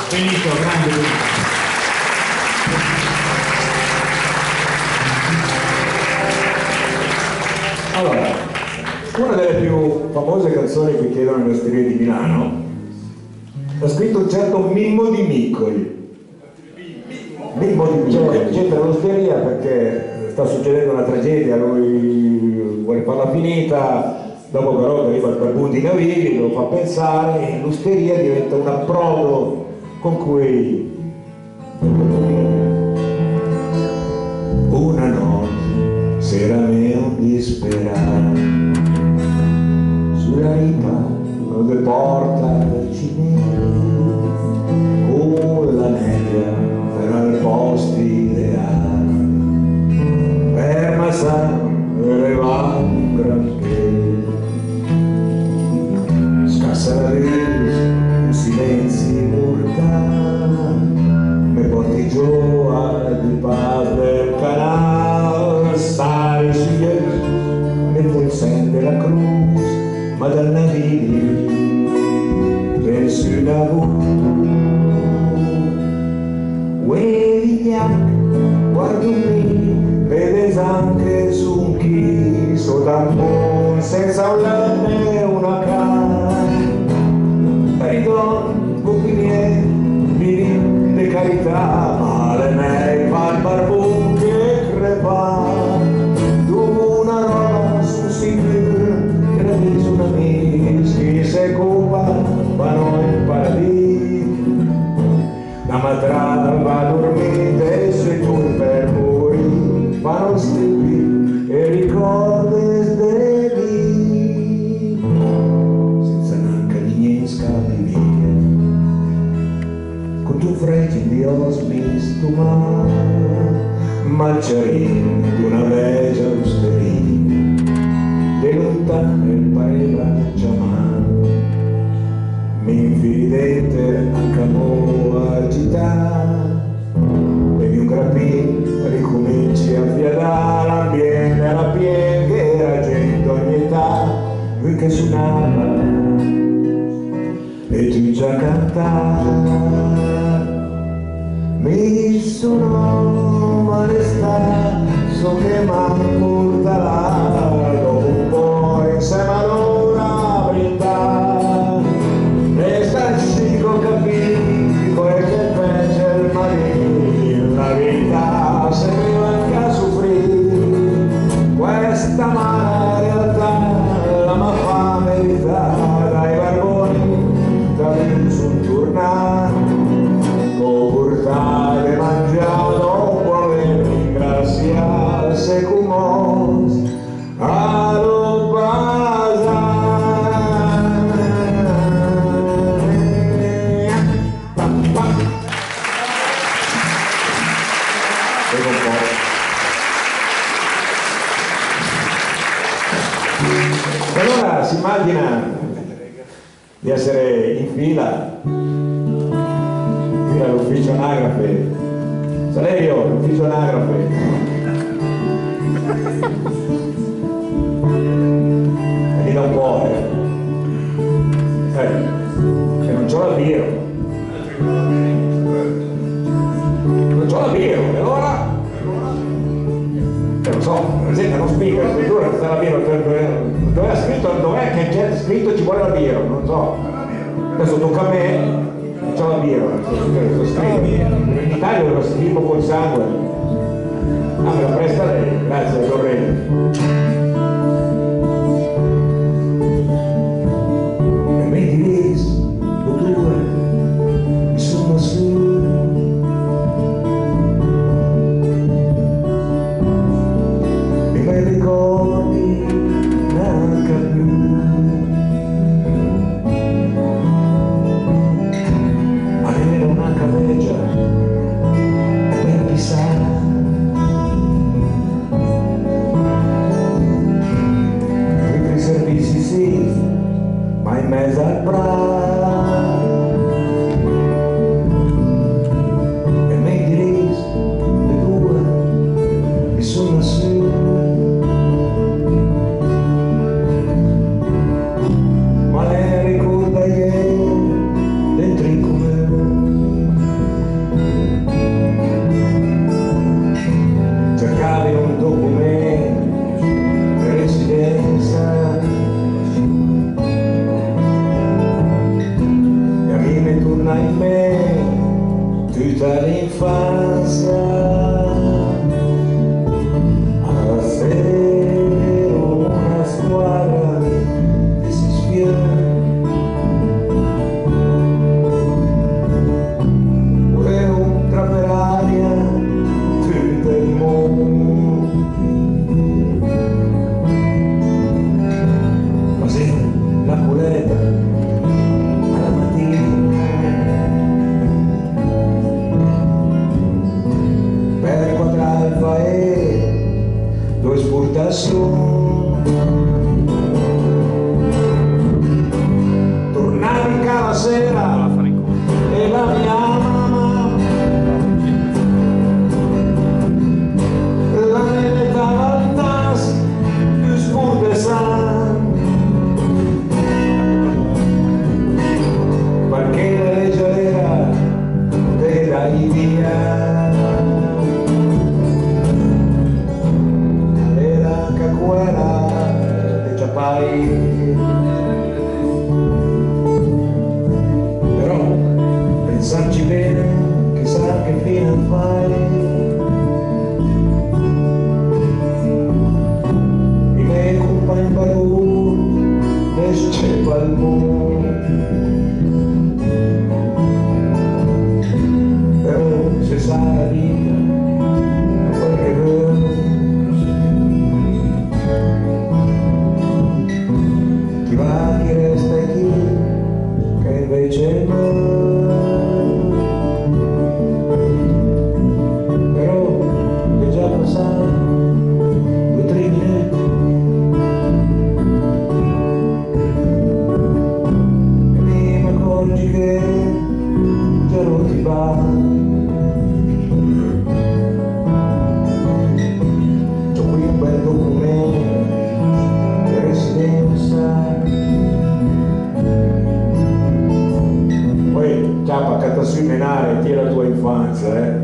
Benito, grande Benito. Allora, una delle più famose canzoni che chiedono nelle osterie di Milano l'ha scritto un certo Mimmo Di Miccoli. Mimmo Di Miccoli entra all'osteria perché sta succedendo una tragedia, lui vuole farla finita, dopo però che arriva il barbun di Navigli, lo fa pensare e l'osteria diventa un approdo con cui una notte sera mio disperare sulla ripa dove porta il cinema con la nebbia era il posto ideale per Massaro un granché scassa la risa un silenzio mortale mi porti giù al padre del canale sale sugli mentre sente la cruz ma dal navigli verso il lavoro guardo me vedes anche su un chiso tampone senza un lame e una canna ridon cucinier di carità ma le mei fa il barbun che crepa tu una roba su sicuro credi su una mischi se cupa vanno in paradiso la matrata va a dormire se tu per morire vanno stupidi e ricordi devi senza neanche di niente scavi via con tu freddi di osmis tu marciarin d'una vecchia osteria di lontano il pareva chiamare mi infidente anche a mo' agitare bevi un grappino ricominci a fiadare l'ambiente alla piega che era gente ogni età lui che suonava e tu già cantava mi sono malestà so che manco là dopo un po' insieme a loro verità resta chico capito e che fece il marito la verità serviva anche a soffrire questa mala realtà la ma fa verità dai barboni da sul giornale portare mangiato vuole ringraziarsi come allo e allora si immagina di essere in fila all'ufficio anagrafe Salerio, l'ufficio anagrafe e gli dà un cuore e non c'ho la birra e ora non so, per esempio non spiega la scrittura che sta la birra dove è scritto, dov'è che c'è scritto ci vuole la birra, non so adesso tocca a me c'ho la birra, in Italia dove lo scrivo col sangue me la presta lei, grazie Lorena e mi dirisi due mi sono su e mi ricordi neanche più una cavegia e per pisare i servizi sì ma in mezzo al prato e mi dirisi le due mi sono su ma lei ricorda ieri dentro in come tutta l'infanzia a essere una squadra che si sfiora. Due esportazioni, tornavi la sera e la mia mamma la metteva al tas più spurdesan perché la legge era te dai via. Però pensarci bene, chissà che fine fai. I miei compagni baroni ne sceppa il mondo, però se sa la vita quel che vuoi. Chi va, chi resta e chi che invece no. Però che già passati 2 o 3 minuti e mi accorgi che già non ti va. C'ho qui un bel documento di residenza. Poi ciapa, cata sui menare, ti è la tua infanzia,